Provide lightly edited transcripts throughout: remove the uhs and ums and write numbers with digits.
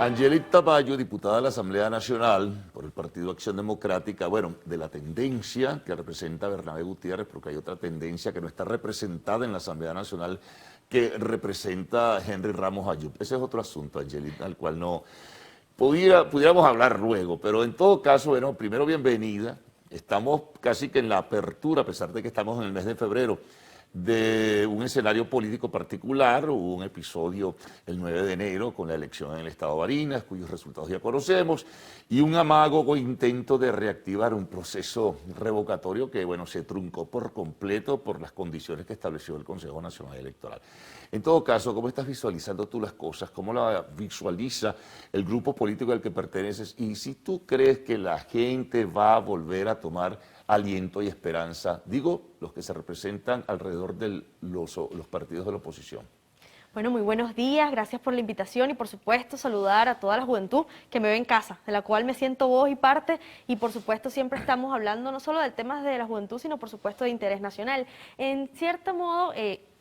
Angelit Tamayo, diputada de la Asamblea Nacional por el Partido Acción Democrática, bueno, de la tendencia que representa Bernabé Gutiérrez, porque hay otra tendencia que no está representada en la Asamblea Nacional que representa Henry Ramos Ayub. Ese es otro asunto, Angelit, al cual no pudiéramos hablar luego, pero en todo caso, bueno, primero bienvenida. Estamos casi que en la apertura, a pesar de que estamos en el mes de febrero, de un escenario político particular. Hubo un episodio el 9 de enero con la elección en el estado de Barinas, cuyos resultados ya conocemos, y un amago intento de reactivar un proceso revocatorio que, bueno, se truncó por completo por las condiciones que estableció el Consejo Nacional Electoral. En todo caso, ¿cómo estás visualizando tú las cosas? ¿Cómo la visualiza el grupo político al que perteneces? Y si tú crees que la gente va a volver a tomar aliento y esperanza, digo, los que se representan alrededor de los partidos de la oposición. Bueno, muy buenos días, gracias por la invitación y por supuesto saludar a toda la juventud que me ve en casa, de la cual me siento voz y parte, y por supuesto siempre estamos hablando no solo de temas de la juventud, sino por supuesto de interés nacional. En cierto modo,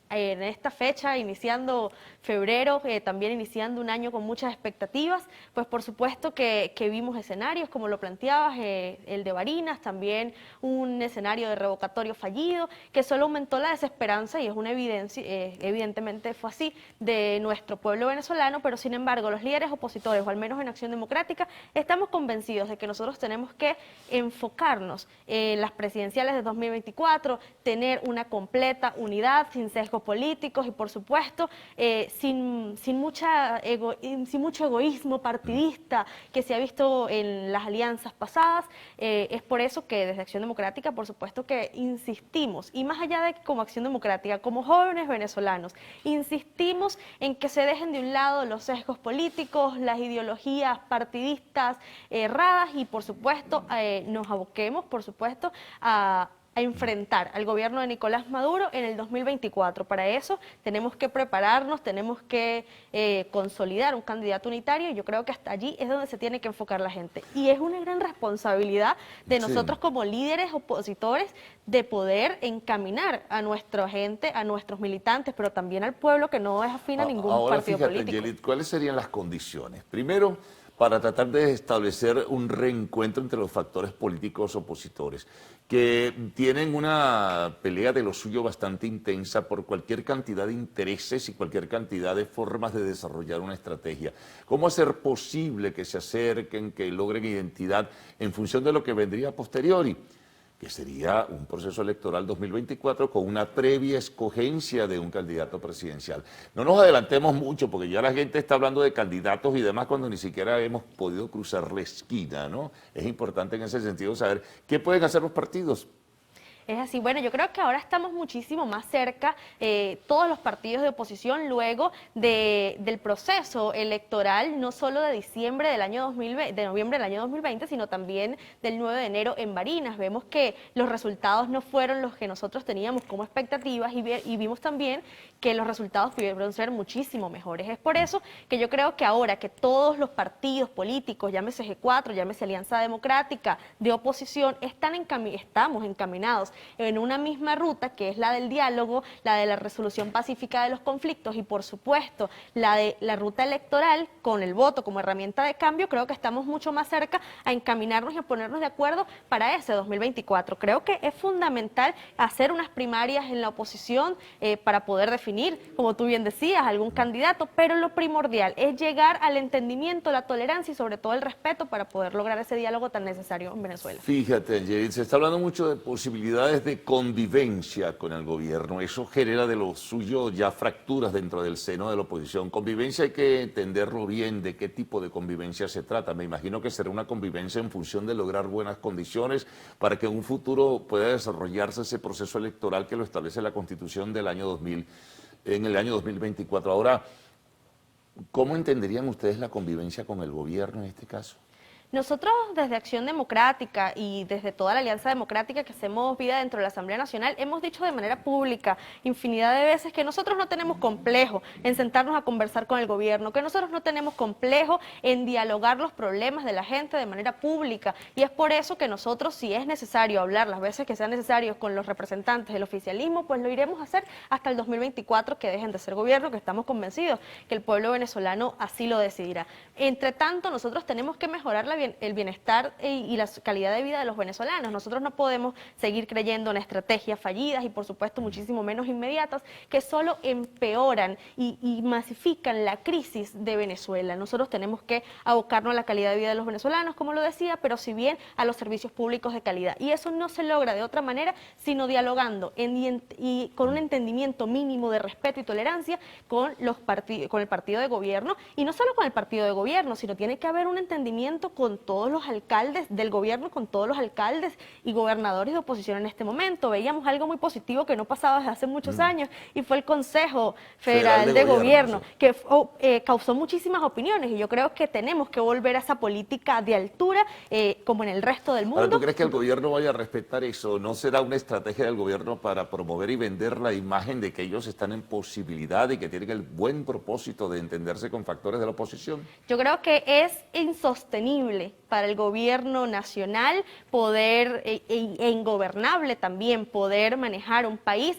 en esta fecha, iniciando febrero, también iniciando un año con muchas expectativas, pues por supuesto que vimos escenarios, como lo planteabas, el de Barinas, también un escenario de revocatorio fallido, que solo aumentó la desesperanza, y es una evidencia, evidentemente fue así, de nuestro pueblo venezolano, pero sin embargo los líderes opositores, o al menos en Acción Democrática, estamos convencidos de que nosotros tenemos que enfocarnos en las presidenciales de 2024, tener una completa unidad, sin sesgos políticos y por supuesto sin mucho egoísmo partidista que se ha visto en las alianzas pasadas. Es por eso que desde Acción Democrática, por supuesto que insistimos, y más allá de que como Acción Democrática, como jóvenes venezolanos, insistimos en que se dejen de un lado los sesgos políticos, las ideologías partidistas erradas, y por supuesto nos aboquemos, por supuesto, a enfrentar al gobierno de Nicolás Maduro en el 2024. Para eso tenemos que prepararnos, tenemos que consolidar un candidato unitario, y yo creo que hasta allí es donde se tiene que enfocar la gente. Y es una gran responsabilidad de nosotros como líderes opositores de poder encaminar a nuestra gente, a nuestros militantes, pero también al pueblo que no es afín a ningún partido fíjate, político. Angelit, ¿cuáles serían las condiciones? Primero, para tratar de establecer un reencuentro entre los factores políticos opositores, que tienen una pelea de lo suyo bastante intensa por cualquier cantidad de intereses y cualquier cantidad de formas de desarrollar una estrategia. ¿Cómo hacer posible que se acerquen, que logren identidad en función de lo que vendría a posteriori? Que sería un proceso electoral 2024 con una previa escogencia de un candidato presidencial. No nos adelantemos mucho, porque ya la gente está hablando de candidatos y demás cuando ni siquiera hemos podido cruzar la esquina, ¿no? Es importante en ese sentido saber qué pueden hacer los partidos. Es así, bueno, yo creo que ahora estamos muchísimo más cerca, todos los partidos de oposición, luego del proceso electoral, no solo de diciembre del año 2020, de noviembre del año 2020, sino también del 9 de enero en Barinas. Vemos que los resultados no fueron los que nosotros teníamos como expectativas, y vimos también que los resultados pudieron ser muchísimo mejores. Es por eso que yo creo que ahora que todos los partidos políticos, llámese G4, llámese Alianza Democrática, de oposición, estamos encaminados en una misma ruta, que es la del diálogo, la de la resolución pacífica de los conflictos, y por supuesto la de la ruta electoral con el voto como herramienta de cambio. Creo que estamos mucho más cerca a encaminarnos y a ponernos de acuerdo para ese 2024. Creo que es fundamental hacer unas primarias en la oposición para poder definir, como tú bien decías, algún candidato, pero lo primordial es llegar al entendimiento, la tolerancia y sobre todo el respeto para poder lograr ese diálogo tan necesario en Venezuela. Fíjate, Angelit, se está hablando mucho de posibilidades de convivencia con el gobierno. Eso genera de lo suyo ya fracturas dentro del seno de la oposición. Convivencia hay que entenderlo bien, de qué tipo de convivencia se trata. Me imagino que será una convivencia en función de lograr buenas condiciones para que en un futuro pueda desarrollarse ese proceso electoral que lo establece la Constitución del año 2000, en el año 2024. Ahora, ¿cómo entenderían ustedes la convivencia con el gobierno en este caso? Nosotros desde Acción Democrática y desde toda la Alianza Democrática que hacemos vida dentro de la Asamblea Nacional, hemos dicho de manera pública infinidad de veces que nosotros no tenemos complejo en sentarnos a conversar con el gobierno, que nosotros no tenemos complejo en dialogar los problemas de la gente de manera pública, y es por eso que nosotros, si es necesario hablar las veces que sean necesarios con los representantes del oficialismo, pues lo iremos a hacer hasta el 2024, que dejen de ser gobierno, que estamos convencidos que el pueblo venezolano así lo decidirá. Entre tanto, nosotros tenemos que mejorar el bienestar y la calidad de vida de los venezolanos. Nosotros no podemos seguir creyendo en estrategias fallidas y, por supuesto, muchísimo menos inmediatas, que solo empeoran y masifican la crisis de Venezuela. Nosotros tenemos que abocarnos a la calidad de vida de los venezolanos, como lo decía, pero si bien a los servicios públicos de calidad. Y eso no se logra de otra manera, sino dialogando y con un entendimiento mínimo de respeto y tolerancia con el partido de gobierno, y no solo con el partido de gobierno, sino tiene que haber un entendimiento con todos los alcaldes del gobierno, con todos los alcaldes y gobernadores de oposición en este momento. Veíamos algo muy positivo que no pasaba desde hace muchos años, y fue el Consejo Federal de Gobierno, sí, que causó muchísimas opiniones, y yo creo que tenemos que volver a esa política de altura, como en el resto del mundo. Ahora, ¿tú crees que el gobierno vaya a respetar eso? ¿No será una estrategia del gobierno para promover y vender la imagen de que ellos están en posibilidad y que tienen el buen propósito de entenderse con factores de la oposición? Yo creo que es insostenible para el gobierno nacional poder, e ingobernable también, poder manejar un país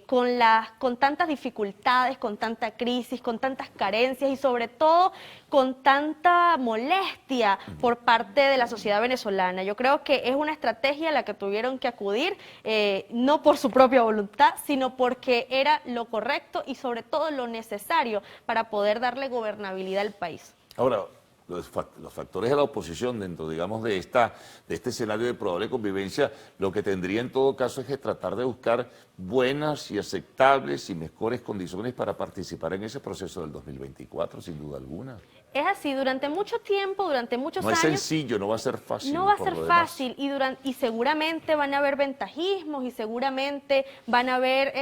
con tantas dificultades, con tanta crisis, con tantas carencias y sobre todo con tanta molestia por parte de la sociedad venezolana. Yo creo que es una estrategia a la que tuvieron que acudir, no por su propia voluntad, sino porque era lo correcto y sobre todo lo necesario para poder darle gobernabilidad al país. Ahora, los factores de la oposición dentro, digamos, de este escenario de probable convivencia, lo que tendría en todo caso es que tratar de buscar buenas y aceptables y mejores condiciones para participar en ese proceso del 2024, sin duda alguna. Es así, durante mucho tiempo, durante muchos años... No es sencillo, no va a ser fácil. No va a ser fácil y seguramente van a haber ventajismos y seguramente van a haber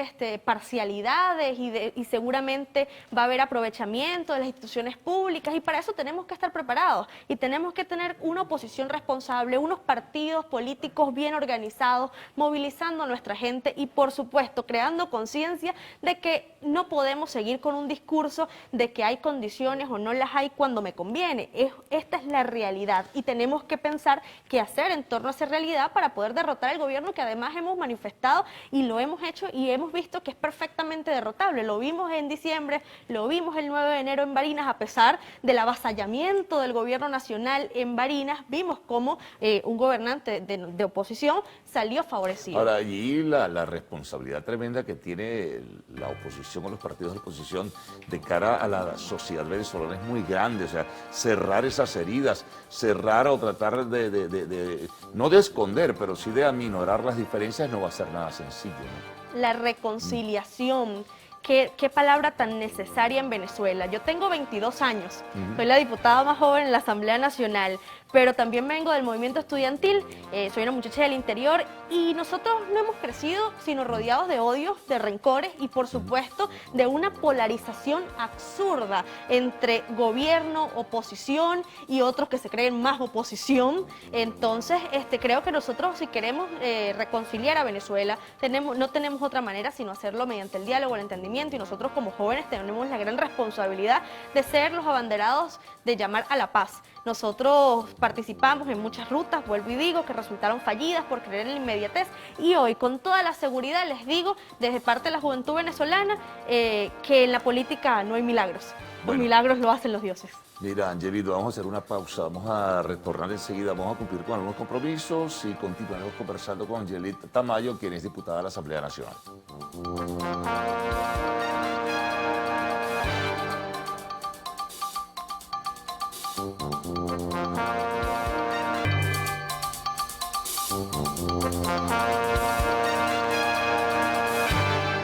parcialidades y seguramente va a haber aprovechamiento de las instituciones públicas, y para eso tenemos que estar preparados y tenemos que tener una oposición responsable, unos partidos políticos bien organizados, movilizando a nuestra gente y, por supuesto, creando conciencia de que no podemos seguir con un discurso de que hay condiciones o no las hay cuando me conviene. Esta es la realidad y tenemos que pensar qué hacer en torno a esa realidad para poder derrotar al gobierno, que además hemos manifestado y lo hemos hecho y hemos visto que es perfectamente derrotable. Lo vimos en diciembre, lo vimos el 9 de enero en Barinas, a pesar del avasallamiento del gobierno nacional en Barinas, vimos cómo un gobernante de oposición salió favorecido. Ahora, allí la responsabilidad tremenda que tiene la oposición o los partidos de oposición de cara a la sociedad venezolana es muy grande. O sea, cerrar esas heridas, cerrar o tratar no de esconder, pero sí de aminorar las diferencias no va a ser nada sencillo, ¿no? La reconciliación. Qué palabra tan necesaria en Venezuela. Yo tengo 22 años, soy la diputada más joven en la Asamblea Nacional, pero también vengo del movimiento estudiantil, soy una muchacha del interior y nosotros no hemos crecido sino rodeados de odios, de rencores y por supuesto de una polarización absurda entre gobierno, oposición y otros que se creen más oposición. Entonces creo que nosotros, si queremos reconciliar a Venezuela, no tenemos otra manera sino hacerlo mediante el diálogo, el entendimiento, y nosotros como jóvenes tenemos la gran responsabilidad de ser los abanderados de llamar a la paz. Nosotros participamos en muchas rutas, vuelvo y digo, que resultaron fallidas por creer en la inmediatez, y hoy con toda la seguridad les digo, desde parte de la juventud venezolana, que en la política no hay milagros. Los milagros lo hacen los dioses. Mira, Angelito, vamos a hacer una pausa, vamos a retornar enseguida, vamos a cumplir con algunos compromisos y continuaremos conversando con Angelita Tamayo, quien es diputada de la Asamblea Nacional.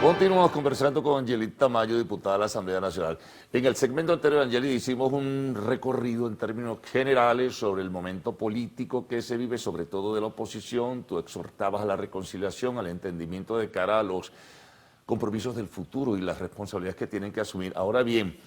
Continuamos conversando con Angelita Tamayo, diputada de la Asamblea Nacional. En el segmento anterior, Angelita, hicimos un recorrido en términos generales sobre el momento político que se vive, sobre todo de la oposición. Tú exhortabas a la reconciliación, al entendimiento de cara a los compromisos del futuro y las responsabilidades que tienen que asumir. Ahora bien,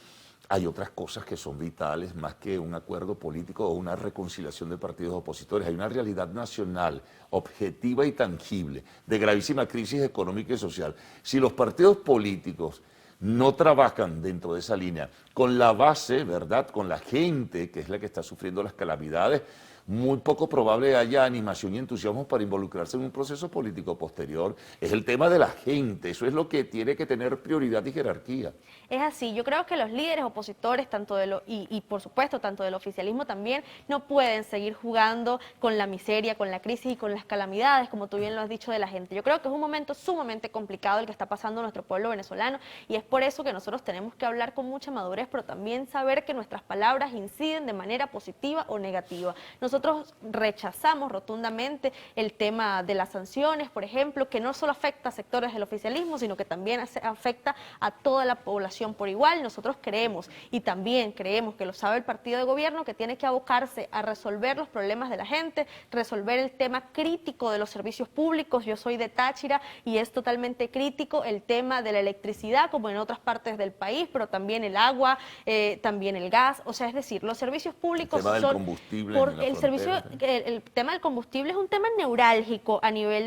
hay otras cosas que son vitales más que un acuerdo político o una reconciliación de partidos opositores. Hay una realidad nacional, objetiva y tangible, de gravísima crisis económica y social. Si los partidos políticos no trabajan dentro de esa línea, con la base, ¿verdad?, con la gente, que es la que está sufriendo las calamidades, muy poco probable haya animación y entusiasmo para involucrarse en un proceso político posterior. Es el tema de la gente, eso es lo que tiene que tener prioridad y jerarquía. Es así, yo creo que los líderes opositores, y por supuesto tanto del oficialismo también, no pueden seguir jugando con la miseria, con la crisis y con las calamidades, como tú bien lo has dicho, de la gente. Yo creo que es un momento sumamente complicado el que está pasando nuestro pueblo venezolano, y es por eso que nosotros tenemos que hablar con mucha madurez, pero también saber que nuestras palabras inciden de manera positiva o negativa. Nosotros rechazamos rotundamente el tema de las sanciones, por ejemplo, que no solo afecta a sectores del oficialismo, sino que también afecta a toda la población por igual. Nosotros creemos, y también creemos que lo sabe el partido de gobierno, que tiene que abocarse a resolver los problemas de la gente, resolver el tema crítico de los servicios públicos. Yo soy de Táchira y es totalmente crítico el tema de la electricidad, como en otras partes del país, pero también el agua, también el gas. O sea, es decir, los servicios públicos El tema del combustible en la frontera. el tema del combustible es un tema neurálgico a nivel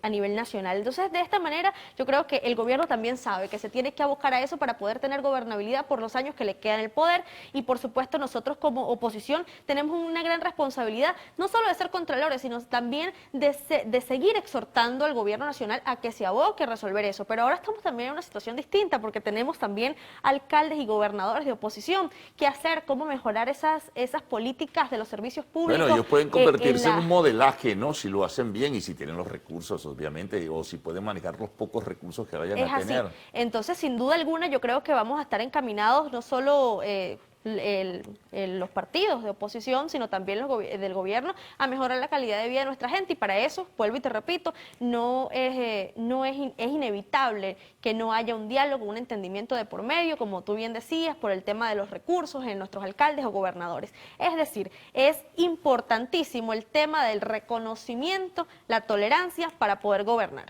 a nivel nacional. Entonces, de esta manera, yo creo que el gobierno también sabe que se tiene que abocar a eso para poder tener gobernabilidad por los años que le quedan en el poder, y por supuesto nosotros como oposición tenemos una gran responsabilidad, no solo de ser contralores, sino también de seguir exhortando al gobierno nacional a que se aboque a resolver eso. Pero ahora estamos también en una situación distinta, porque tenemos también alcaldes y gobernadores de oposición. ¿Qué hacer? ¿Cómo mejorar esas políticas de los servicios públicos? Bueno, ellos pueden convertirse en un modelaje, ¿no? Si lo hacen bien y si tienen los recursos, obviamente, o si pueden manejar los pocos recursos que vayan a tener. Entonces, sin duda alguna, yo creo que vamos a estar encaminados no solo los partidos de oposición, sino también del gobierno, a mejorar la calidad de vida de nuestra gente, y para eso, vuelvo y te repito, es inevitable que no haya un diálogo, un entendimiento de por medio, como tú bien decías, por el tema de los recursos en nuestros alcaldes o gobernadores. Es decir, es importantísimo el tema del reconocimiento, la tolerancia para poder gobernar.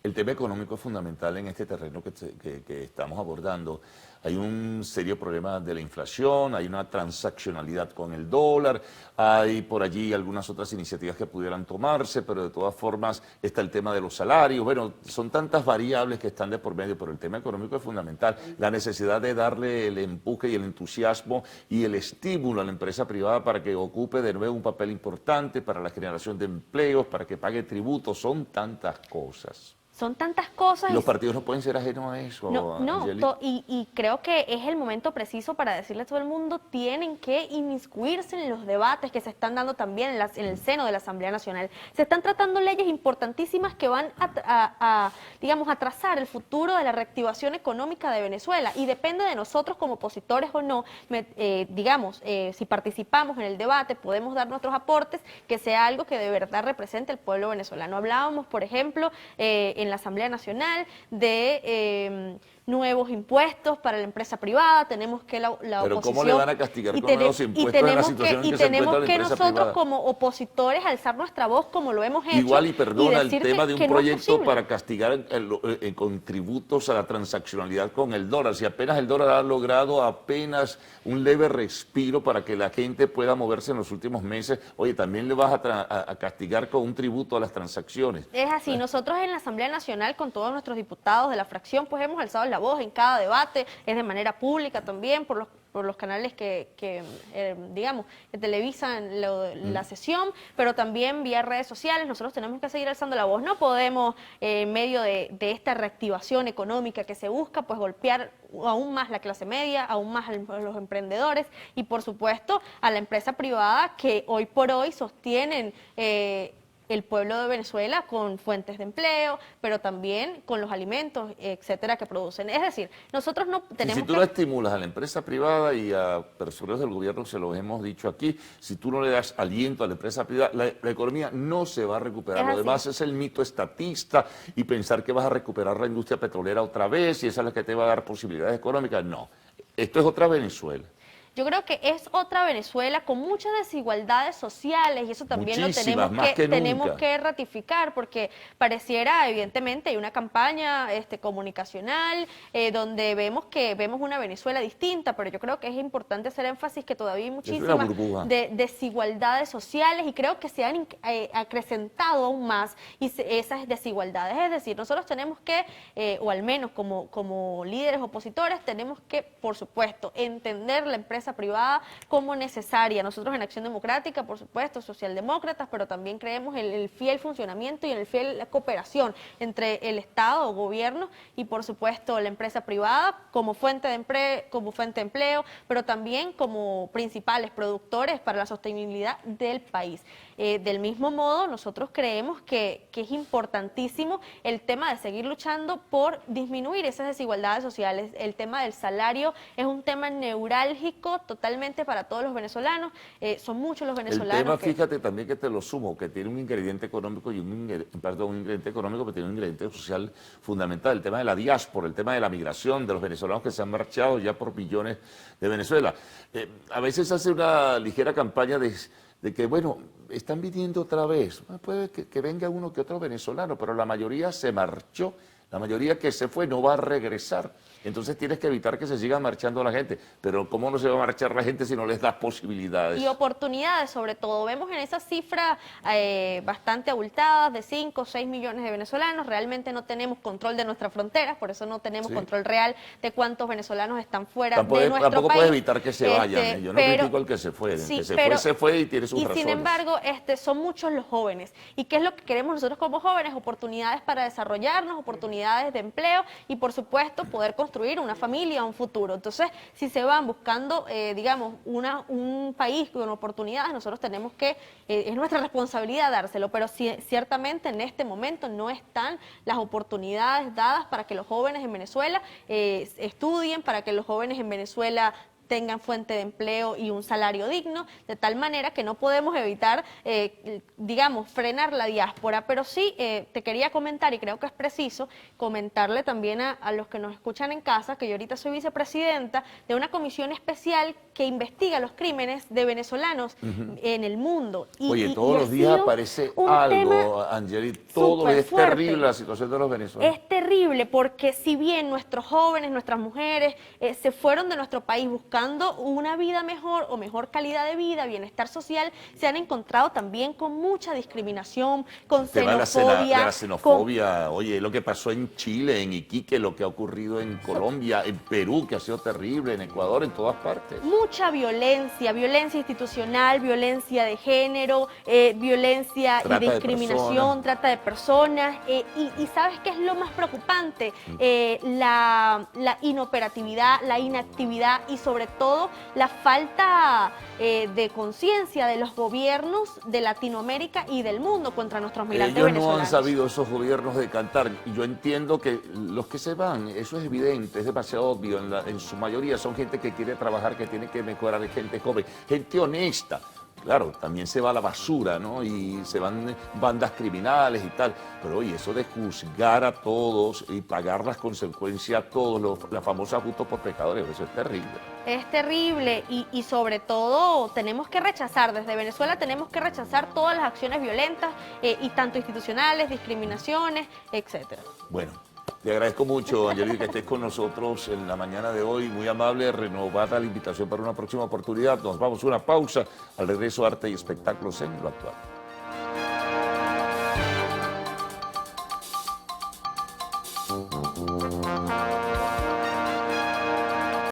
El tema económico es fundamental en este terreno que estamos abordando. Hay un serio problema de la inflación, hay una transaccionalidad con el dólar, hay por allí algunas otras iniciativas que pudieran tomarse, pero de todas formas está el tema de los salarios. Bueno, son tantas variables que están de por medio, pero el tema económico es fundamental. La necesidad de darle el empuje y el entusiasmo y el estímulo a la empresa privada para que ocupe de nuevo un papel importante para la generación de empleos, para que pague tributos, son tantas cosas. Son tantas cosas. Los partidos no pueden ser ajenos a eso. Y creo que es el momento preciso para decirle a todo el mundo, tienen que inmiscuirse en los debates que se están dando también en el seno de la Asamblea Nacional. Se están tratando leyes importantísimas que van digamos, a trazar el futuro de la reactivación económica de Venezuela, y depende de nosotros como opositores o no, si participamos en el debate, podemos dar nuestros aportes, que sea algo que de verdad represente al pueblo venezolano. Hablábamos, por ejemplo, en la Asamblea Nacional de nuevos impuestos para la empresa privada. Tenemos que la Pero oposición... ¿cómo le van a castigar con nuevos impuestos en la situación en que se encuentra la empresa nosotros privada? como opositores alzar nuestra voz como lo hemos hecho. Igual, y perdona, el tema de un proyecto no para castigar con tributos a la transaccionalidad con el dólar. Si apenas el dólar ha logrado apenas un leve respiro para que la gente pueda moverse en los últimos meses, oye, también le vas a castigar con un tributo a las transacciones. Es así, nosotros en la Asamblea Nacional, con todos nuestros diputados de la fracción, pues hemos alzado la voz en cada debate, es de manera pública también, por los canales que televisan la sesión, pero también vía redes sociales. Nosotros tenemos que seguir alzando la voz. No podemos, en medio de esta reactivación económica que se busca, pues golpear aún más la clase media, aún más a los emprendedores y, por supuesto, a la empresa privada que hoy por hoy sostienen el pueblo de Venezuela con fuentes de empleo, pero también con los alimentos, etcétera, que producen. Es decir, nosotros no tenemos Si tú no estimulas a la empresa privada y a personas del gobierno, se lo hemos dicho aquí, si tú no le das aliento a la empresa privada, la economía no se va a recuperar. Lo demás es el mito estatista y pensar que vas a recuperar la industria petrolera otra vez y esa es la que te va a dar posibilidades económicas. No, esto es otra Venezuela. Yo creo que es otra Venezuela con muchas desigualdades sociales y eso también lo Muchísimas, más que tenemos nunca. que ratificar porque pareciera, evidentemente, hay una campaña comunicacional donde vemos una Venezuela distinta, pero yo creo que es importante hacer énfasis que todavía hay Es una muchísimas burbuja. desigualdades sociales y creo que se han acrecentado aún más esas desigualdades. Es decir, nosotros tenemos que, o al menos como líderes opositores, tenemos que, por supuesto, entender la empresa privada como necesaria. Nosotros en Acción Democrática, por supuesto, socialdemócratas, pero también creemos en el fiel funcionamiento y en el fiel cooperación entre el Estado o gobierno y, por supuesto, la empresa privada como fuente de empleo, pero también como principales productores para la sostenibilidad del país. Del mismo modo, nosotros creemos que es importantísimo el tema de seguir luchando por disminuir esas desigualdades sociales. El tema del salario es un tema neurálgico totalmente para todos los venezolanos. Son muchos los venezolanos. El tema, fíjate también que te lo sumo, que tiene un ingrediente económico y un ingrediente económico, pero tiene un ingrediente social fundamental. El tema de la diáspora, el tema de la migración, de los venezolanos que se han marchado ya por millones de Venezuela. A veces hace una ligera campaña de que, bueno, están viniendo otra vez. Puede que venga uno que otro venezolano, pero la mayoría se marchó. La mayoría que se fue no va a regresar. Entonces tienes que evitar que se siga marchando la gente. Pero ¿cómo no se va a marchar la gente si no les das posibilidades? Y oportunidades, sobre todo. Vemos en esas cifras bastante abultadas de 5 o 6 millones de venezolanos. Realmente no tenemos control de nuestras fronteras, por eso no tenemos control real de cuántos venezolanos están fuera de nuestro tampoco país. puedes evitar que se vayan. Yo no critico al que se fue. Sí, el que se fue y tiene sus razones. Sin embargo, son muchos los jóvenes. ¿Y qué es lo que queremos nosotros como jóvenes? Oportunidades para desarrollarnos, oportunidades de empleo y, por supuesto, poder construir una familia, un futuro. Entonces, si se van buscando, digamos, un país con oportunidades, nosotros tenemos que, es nuestra responsabilidad dárselo, pero ciertamente en este momento no están las oportunidades dadas para que los jóvenes en Venezuela estudien, para que los jóvenes en Venezuela tengan fuente de empleo y un salario digno, de tal manera que no podemos evitar, digamos, frenar la diáspora. Pero sí te quería comentar, y creo que es preciso comentarle también a los que nos escuchan en casa, que yo ahorita soy vicepresidenta de una comisión especial que investiga los crímenes de venezolanos en el mundo. Oye, todos los días aparece algo, Angeli, todo es terrible la situación de los venezolanos. Es terrible porque si bien nuestros jóvenes, nuestras mujeres se fueron de nuestro país buscando una vida mejor o mejor calidad de vida, bienestar social, se han encontrado también con mucha discriminación, con xenofobia. La xenofobia, oye, lo que pasó en Chile, en Iquique, lo que ha ocurrido en Colombia, en Perú, que ha sido terrible, en Ecuador, en todas partes. Mucha violencia, violencia institucional, violencia de género, violencia y discriminación, trata de personas. Y ¿sabes qué es lo más preocupante? La inoperatividad, la inactividad y sobre todo la falta de conciencia de los gobiernos de Latinoamérica y del mundo contra nuestros migrantes venezolanos. No han sabido esos gobiernos decantar. Y yo entiendo que los que se van, eso es evidente, es demasiado obvio, en su mayoría son gente que quiere trabajar, que tiene que mejorar, gente joven, gente honesta. Claro, también se va a la basura, ¿no? Y se van bandas criminales y tal. Pero oye, eso de juzgar a todos y pagar las consecuencias a todos, la famosa justo por pecadores, eso es terrible. Es terrible y sobre todo tenemos que rechazar, desde Venezuela tenemos que rechazar todas las acciones violentas y tanto institucionales, discriminaciones, etcétera. Bueno. Te agradezco mucho, Angeli, que estés con nosotros en la mañana de hoy. Muy amable, renovada la invitación para una próxima oportunidad. Nos vamos a una pausa. Al regreso, arte y espectáculos en lo actual.